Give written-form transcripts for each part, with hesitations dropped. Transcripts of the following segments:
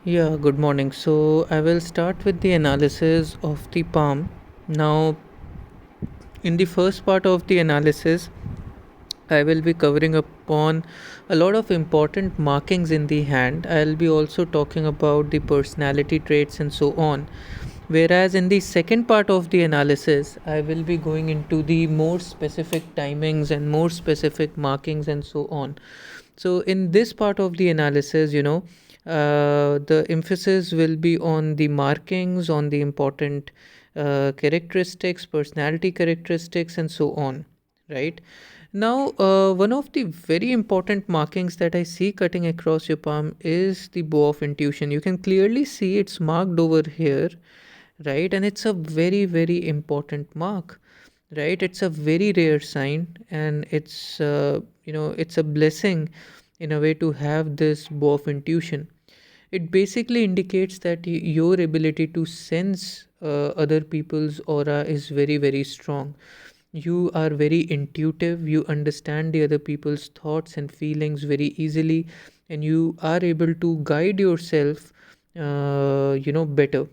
Yeah, good morning. So I will start with the analysis of the palm. Now, in the first part of the analysis, I will be covering upon a lot of important markings in the hand. I'll be also talking about the personality traits and so on. Whereas in the second part of the analysis, I will be going into the more specific timings and more specific markings and so on. So, in this part of the analysis, the emphasis will be on the markings, on the important characteristics, personality characteristics, and so on, right? Now, one of the very important markings that I see cutting across your palm is the bow of intuition. You can clearly see it's marked over here, right? And it's a very, very important mark, right? It's a very rare sign, and it's a blessing in a way to have this bow of intuition. It basically indicates that your ability to sense other people's aura is very, very strong. You are very intuitive, you understand the other people's thoughts and feelings very easily, and you are able to guide yourself better.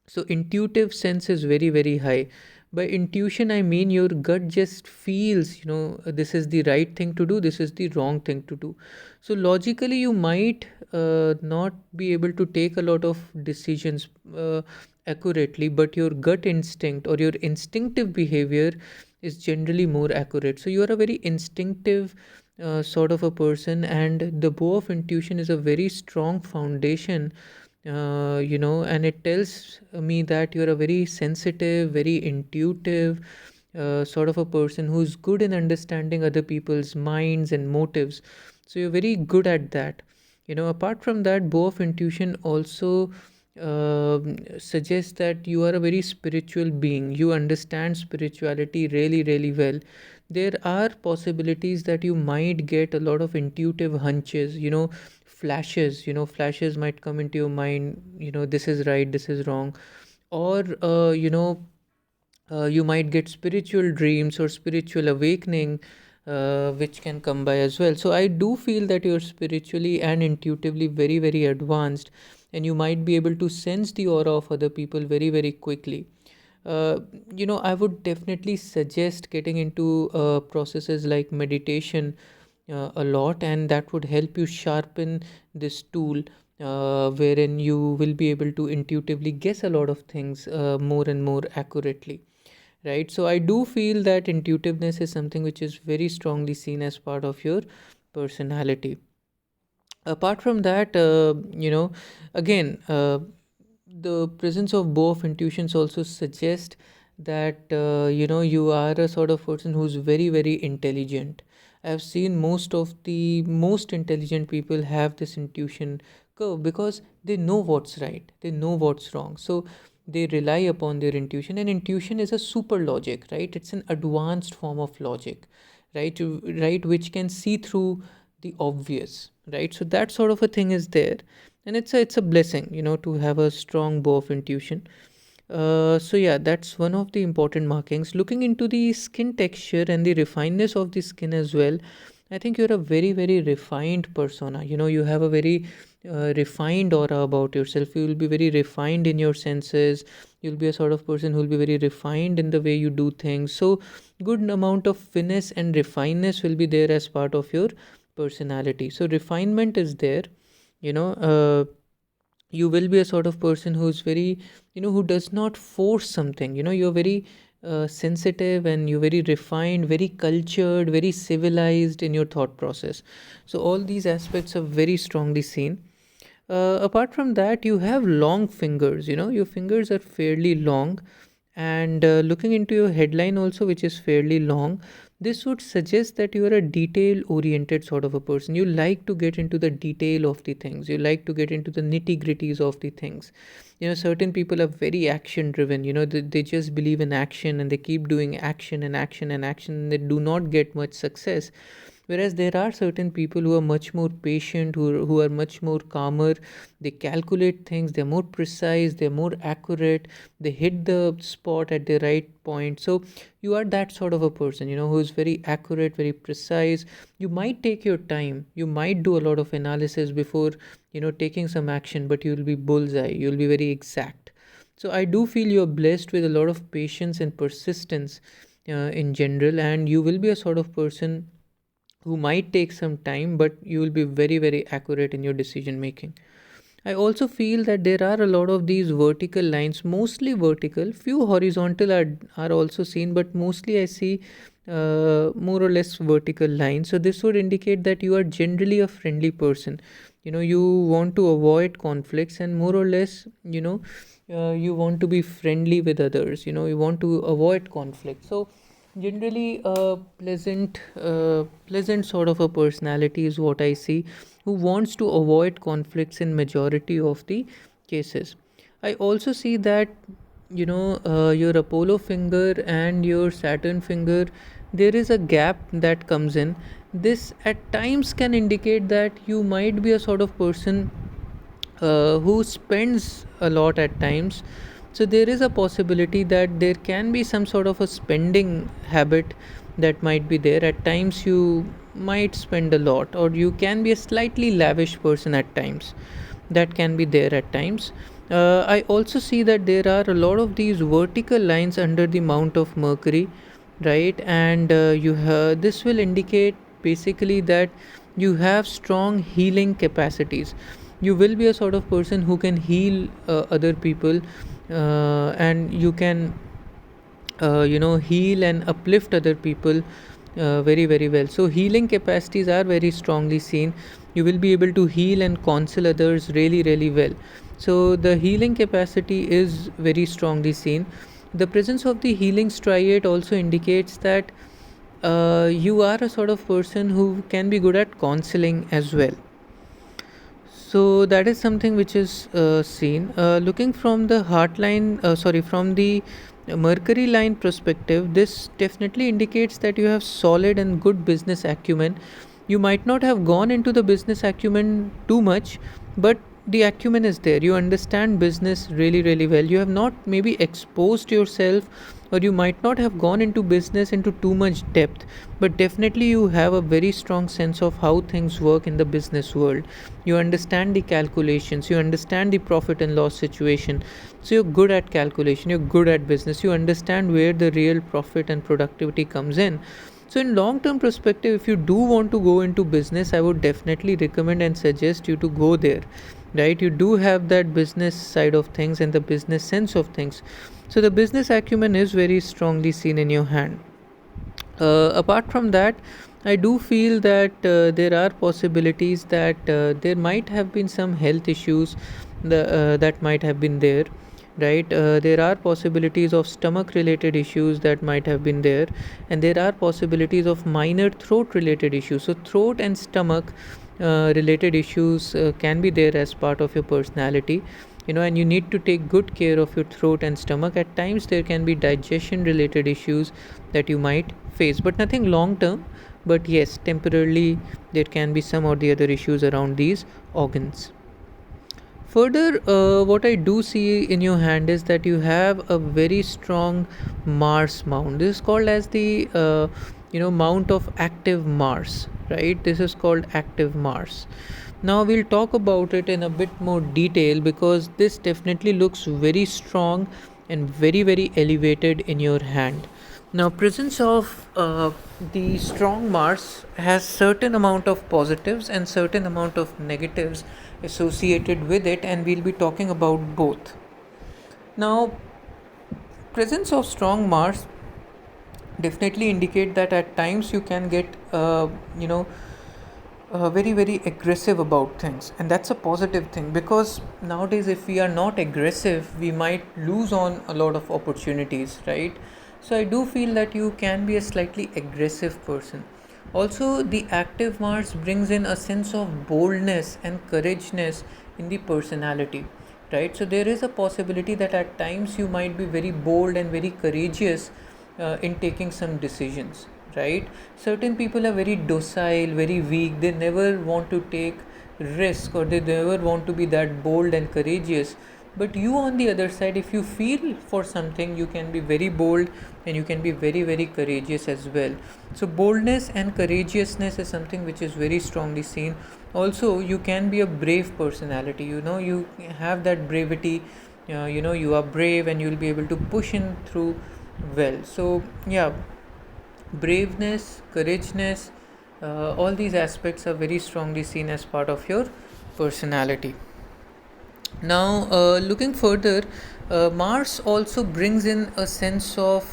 So intuitive sense is very, very high. By intuition, I mean your gut just feels, this is the right thing to do, this is the wrong thing to do. So logically, you might not be able to take a lot of decisions accurately, but your gut instinct or your instinctive behavior is generally more accurate. So you are a very instinctive sort of a person, and the bow of intuition is a very strong foundation, and it tells me that you're a very sensitive, very intuitive sort of a person who's good in understanding other people's minds and motives. So you're very good at that. Apart from that, bow of intuition also suggests that you are a very spiritual being. You understand spirituality really, really well. There are possibilities that you might get a lot of intuitive hunches, flashes might come into your mind, this is right, this is wrong. Or you might get spiritual dreams or spiritual awakening, which can come by as well. So I do feel that you're spiritually and intuitively very, very advanced, and you might be able to sense the aura of other people very, very quickly. I would definitely suggest getting into processes like meditation a lot, and that would help you sharpen this tool, wherein you will be able to intuitively guess a lot of things more and more accurately, right? So I do feel that intuitiveness is something which is very strongly seen as part of your personality. Apart from that, again, the presence of bow of intuitions also suggests that you are a sort of person who's very, very intelligent. I've seen most of the most intelligent people have this intuition curve because they know what's right, they know what's wrong, so they rely upon their intuition. And intuition is a super logic, right? It's an advanced form of logic, right, which can see through the obvious, right? So that sort of a thing is there, and it's a blessing, to have a strong bow of intuition. So yeah, that's one of the important markings. Looking into the skin texture and the refinedness of the skin as well, I think you're a very, very refined persona. You have a very refined aura about yourself. You will be very refined in your senses. You'll be a sort of person who will be very refined in the way you do things. So good amount of finesse and refinedness will be there as part of your personality. So refinement is there. you know uh, you will be a sort of person who's very, who does not force something. You're very sensitive, and you're very refined, very cultured, very civilized in your thought process. So all these aspects are very strongly seen. Apart from that, you have long fingers. Your fingers are fairly long, and looking into your headline also, which is fairly long, this would suggest that you are a detail oriented sort of a person. You like to get into the detail of the things, you like to get into the nitty gritties of the things. Certain people are very action driven. They just believe in action, and they keep doing action and action and action, and they do not get much success. Whereas there are certain people who are much more patient, who are much more calmer. They calculate things, they're more precise, they're more accurate, they hit the spot at the right point. So you are that sort of a person, who is very accurate, very precise. You might take your time, you might do a lot of analysis before taking some action, but you'll be bullseye, you'll be very exact. So I do feel you're blessed with a lot of patience and persistence in general, and you will be a sort of person who might take some time, but you will be very, very accurate in your decision making. I also feel that there are a lot of these vertical lines, mostly vertical. Few horizontal are also seen, but mostly I see more or less vertical lines. So this would indicate that you are generally a friendly person. You want to avoid conflicts, and more or less, you want to be friendly with others. You want to avoid conflict. So generally a pleasant sort of a personality is what I see, who wants to avoid conflicts in majority of the cases. I also see that your Apollo finger and your Saturn finger, there is a gap that comes in. This at times can indicate that you might be a sort of person who spends a lot at times. So there is a possibility that there can be some sort of a spending habit that might be there. At times you might spend a lot, or you can be a slightly lavish person at times. That can be there at times. I also see that there are a lot of these vertical lines under the mount of Mercury, right? And this will indicate basically that you have strong healing capacities. You will be a sort of person who can heal other people, and you can heal and uplift other people very, very well. So healing capacities are very strongly seen. You will be able to heal and counsel others really, really well. So the healing capacity is very strongly seen. The presence of the healing striate also indicates that you are a sort of person who can be good at counseling as well. So that is something which is seen. Looking from the from the Mercury line perspective, this definitely indicates that you have solid and good business acumen. You might not have gone into the business acumen too much, but the acumen is there. You understand business really, really well. You have not maybe exposed yourself, or you might not have gone into business into too much depth, but definitely you have a very strong sense of how things work in the business world. You understand the calculations, you understand the profit and loss situation. So you're good at calculation, you're good at business, you understand where the real profit and productivity comes in. So in long term perspective, if you do want to go into business, I would definitely recommend and suggest you to go there, right? You do have that business side of things and the business sense of things. So the business acumen is very strongly seen in your hand. Apart from that, I do feel that there are possibilities that there might have been some health issues that might have been there, right? There are possibilities of stomach related issues that might have been there, and there are possibilities of minor throat related issues. So throat and stomach related issues can be there as part of your personality, and you need to take good care of your throat and stomach. At times there can be digestion related issues that you might face, but nothing long term. But yes, temporarily there can be some or the other issues around these organs. Further, what I do see in your hand is that you have a very strong Mars mount. This is called as the mount of active Mars, right? This is called active Mars. Now we'll talk about it in a bit more detail, because this definitely looks very strong and very, very elevated in your hand. Now presence of the strong Mars has certain amount of positives and certain amount of negatives associated with it, and we'll be talking about both. Now presence of strong Mars definitely indicate that at times you can get very, very aggressive about things, and that's a positive thing, because nowadays if we are not aggressive, we might lose on a lot of opportunities, right? So I do feel that you can be a slightly aggressive person. Also, the active Mars brings in a sense of boldness and courageousness in the personality, right? So there is a possibility that at times you might be very bold and very courageous in taking some decisions, right? Certain people are very docile, very weak, they never want to take risk, or they never want to be that bold and courageous. But you, on the other side, if you feel for something, you can be very bold and you can be very, very courageous as well. So boldness and courageousness is something which is very strongly seen. Also, you can be a brave personality, you have that bravery. You are brave and you'll be able to push in through well. So yeah, braveness, courageousness, all these aspects are very strongly seen as part of your personality. Now, looking further, Mars also brings in a sense of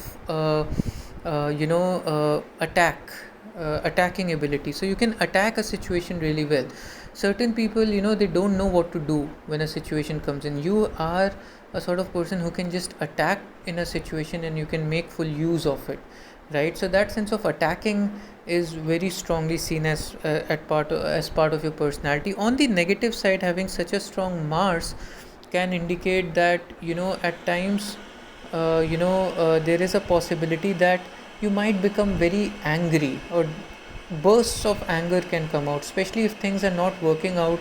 attacking ability. So you can attack a situation really well. Certain people, they don't know what to do when a situation comes in. You are a sort of person who can just attack in a situation and you can make full use of it, right? So that sense of attacking is very strongly seen as as part of your personality. On the negative side, having such a strong Mars can indicate that, at times, there is a possibility that you might become very angry, or bursts of anger can come out, especially if things are not working out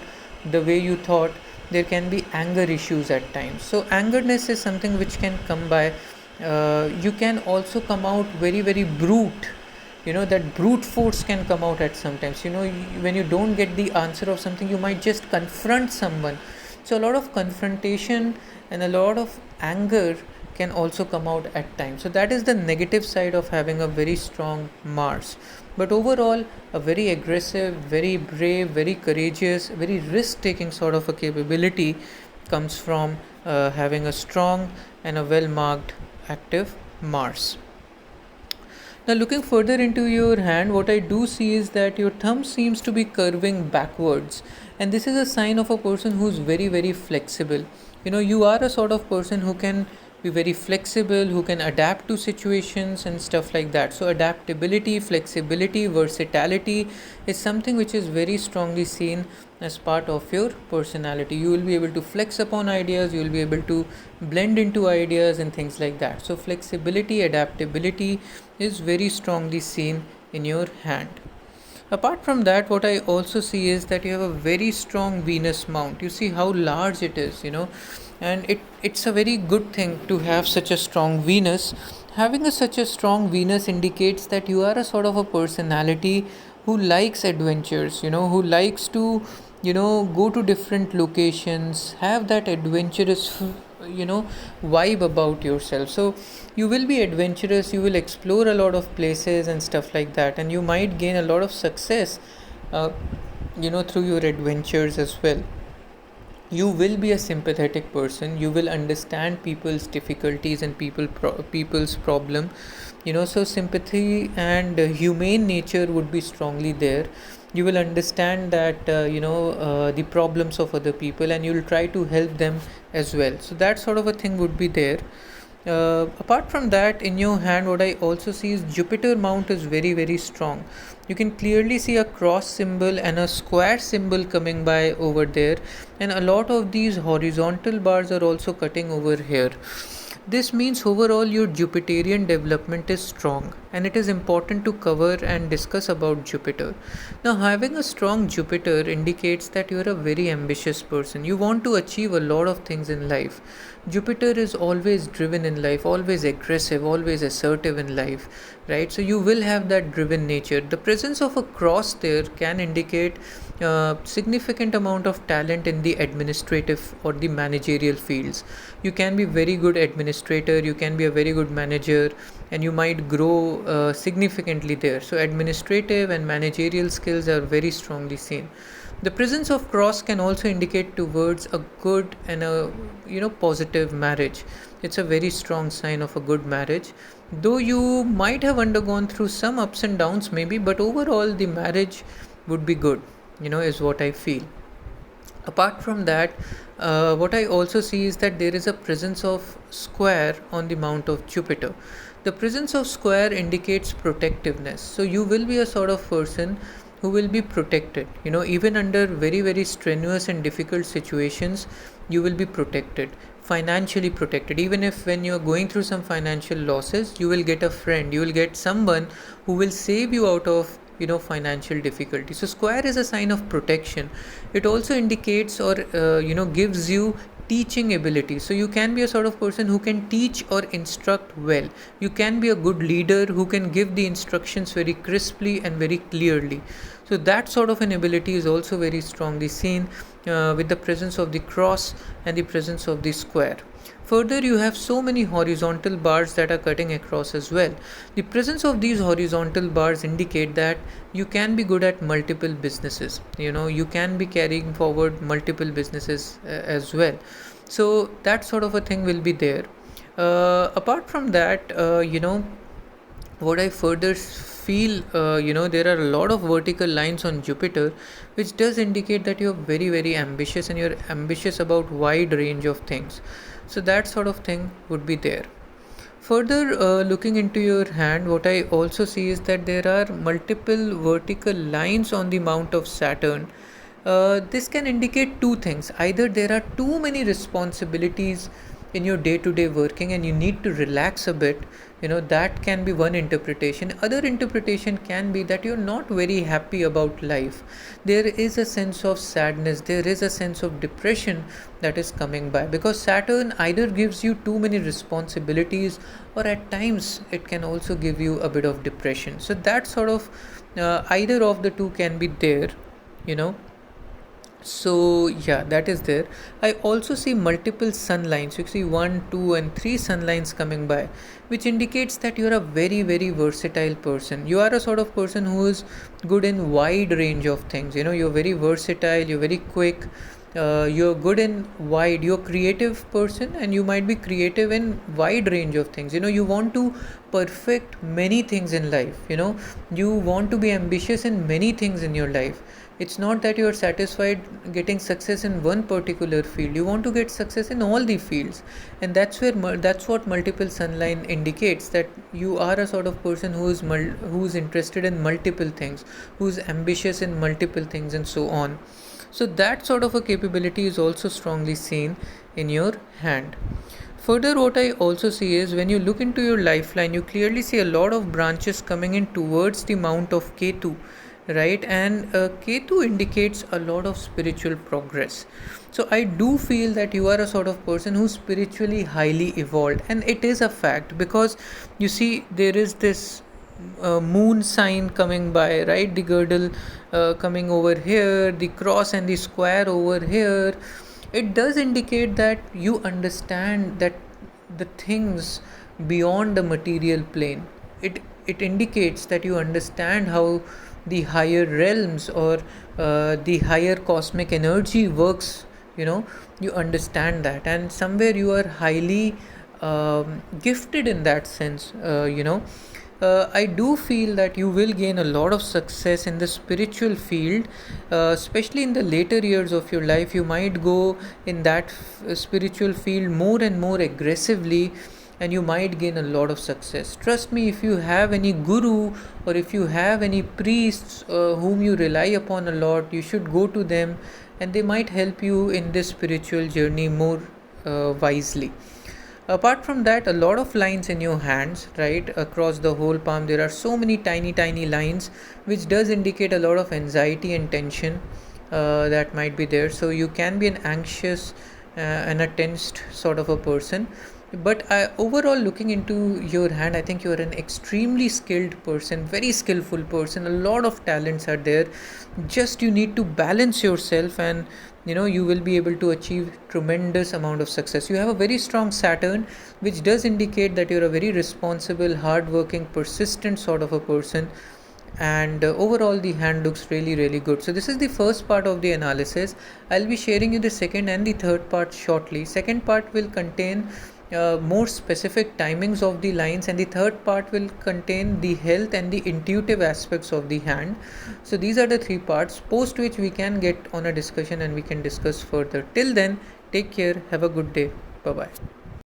the way you thought. There can be anger issues at times. So angerness is something which can come by. You can also come out very, very brute. That brute force can come out at sometimes. When you don't get the answer of something, you might just confront someone. So a lot of confrontation and a lot of anger can also come out at times. So that is the negative side of having a very strong Mars. But overall, a very aggressive, very brave, very courageous, very risk-taking sort of a capability comes from having a strong and a well-marked active Mars. Now, looking further into your hand, what I do see is that your thumb seems to be curving backwards, and this is a sign of a person who's very, very flexible. You are a sort of person who can be very flexible, who can adapt to situations and stuff like that. So adaptability, flexibility, versatility is something which is very strongly seen as part of your personality. You will be able to flex upon ideas, you will be able to blend into ideas and things like that. So flexibility, adaptability is very strongly seen in your hand. Apart from that, what I also see is that you have a very strong Venus mount. You see how large it is, and it's a very good thing to have such a strong Venus. Having such a strong Venus indicates that you are a sort of a personality who likes adventures, who likes to, go to different locations, have that adventurous, vibe about yourself. So you will be adventurous, you will explore a lot of places and stuff like that, and you might gain a lot of success, through your adventures as well. You will be a sympathetic person, you will understand people's difficulties and people's problem. So sympathy and humane nature would be strongly there. You will understand that the problems of other people, and you will try to help them as well. So that sort of a thing would be there. Apart from that, in your hand, what I also see is Jupiter mount is very, very strong. You can clearly see a cross symbol and a square symbol coming by over there, and a lot of these horizontal bars are also cutting over here. This means overall your Jupiterian development is strong, and it is important to cover and discuss about Jupiter. Now, having a strong Jupiter indicates that you are a very ambitious person. You want to achieve a lot of things in life. Jupiter is always driven in life, always aggressive, always assertive in life, right? So you will have that driven nature. The presence of a cross there can indicate significant amount of talent in the administrative or the managerial fields. You can be very good administrator, you can be a very good manager, and you might grow significantly there. So administrative and managerial skills are very strongly seen. The presence of cross can also indicate towards a good and a positive marriage. It's a very strong sign of a good marriage, though you might have undergone through some ups and downs maybe, but overall the marriage would be good, is what I feel. Apart from that, what I also see is that there is a presence of square on the mount of Jupiter. The presence of square indicates protectiveness. So you will be a sort of person who will be protected. Even under very, very strenuous and difficult situations, you will be protected, financially protected. Even if when you're going through some financial losses, you will get a friend, you will get someone who will save you out of financial difficulty. So square is a sign of protection. It also indicates or gives you teaching ability. So you can be a sort of person who can teach or instruct well. You can be a good leader who can give the instructions very crisply and very clearly. So that sort of an ability is also very strongly seen with the presence of the cross and the presence of the square. Further, you have so many horizontal bars that are cutting across as well. The presence of these horizontal bars indicate that you can be good at multiple businesses. You can be carrying forward multiple businesses as well. So that sort of a thing will be there. Apart from that, what I further feel, there are a lot of vertical lines on Jupiter, which does indicate that you're very, very ambitious and you're ambitious about wide range of things. So that sort of thing would be there. Further, looking into your hand, what I also see is that there are multiple vertical lines on the mount of Saturn. This can indicate two things. Either there are too many responsibilities in your day-to-day working and you need to relax a bit. That can be one interpretation. Other interpretation can be that you're not very happy about life. There is a sense of sadness, there is a sense of depression that is coming by, because Saturn either gives you too many responsibilities, or at times it can also give you a bit of depression. So that sort of either of the two can be there. So yeah, that is there. I also see multiple sun lines. You see 1, 2 and 3 sun lines coming by, which indicates that you're a very, very versatile person. You are a sort of person who is good in wide range of things. You're very versatile, you're very quick, you're good in wide, you're creative person, and you might be creative in wide range of things. You want to perfect many things in life. You want to be ambitious in many things in your life. It's not that you are satisfied getting success in one particular field. You want to get success in all the fields, and that's what multiple sun line indicates, that you are a sort of person who's interested in multiple things, who's ambitious in multiple things, and so on. So that sort of a capability is also strongly seen in your hand. Further, what I also see is when you look into your lifeline, you clearly see a lot of branches coming in towards the mount of Ketu, right? And Ketu indicates a lot of spiritual progress. So I do feel that you are a sort of person who's spiritually highly evolved, and it is a fact, because you see there is this moon sign coming by, right? The girdle coming over here, the cross and the square over here. It does indicate that you understand that the things beyond the material plane. It indicates that you understand how the higher realms or the higher cosmic energy works. You understand that, and somewhere you are highly gifted in that sense. I do feel that you will gain a lot of success in the spiritual field, especially in the later years of your life. You might go in that spiritual field more and more aggressively, and you might gain a lot of success. Trust me, if you have any guru or if you have any priests whom you rely upon a lot, you should go to them, and they might help you in this spiritual journey more wisely. Apart from that, a lot of lines in your hands, right, across the whole palm. There are so many tiny lines, which does indicate a lot of anxiety and tension that might be there. So you can be an anxious and a tensed sort of a person. But overall, looking into your hand, I think you are an extremely skilled person, very skillful person. A lot of talents are there. Just you need to balance yourself, and you will be able to achieve tremendous amount of success. You have a very strong Saturn, which does indicate that you're a very responsible, hardworking, persistent sort of a person. And overall the hand looks really, really good. So this is the first part of the analysis. I'll be sharing you the second and the third part shortly. Second part will contain more specific timings of the lines, and the third part will contain the health and the intuitive aspects of the hand. So these are the three parts, post which we can get on a discussion and we can discuss further. Till then, take care, have a good day, bye bye.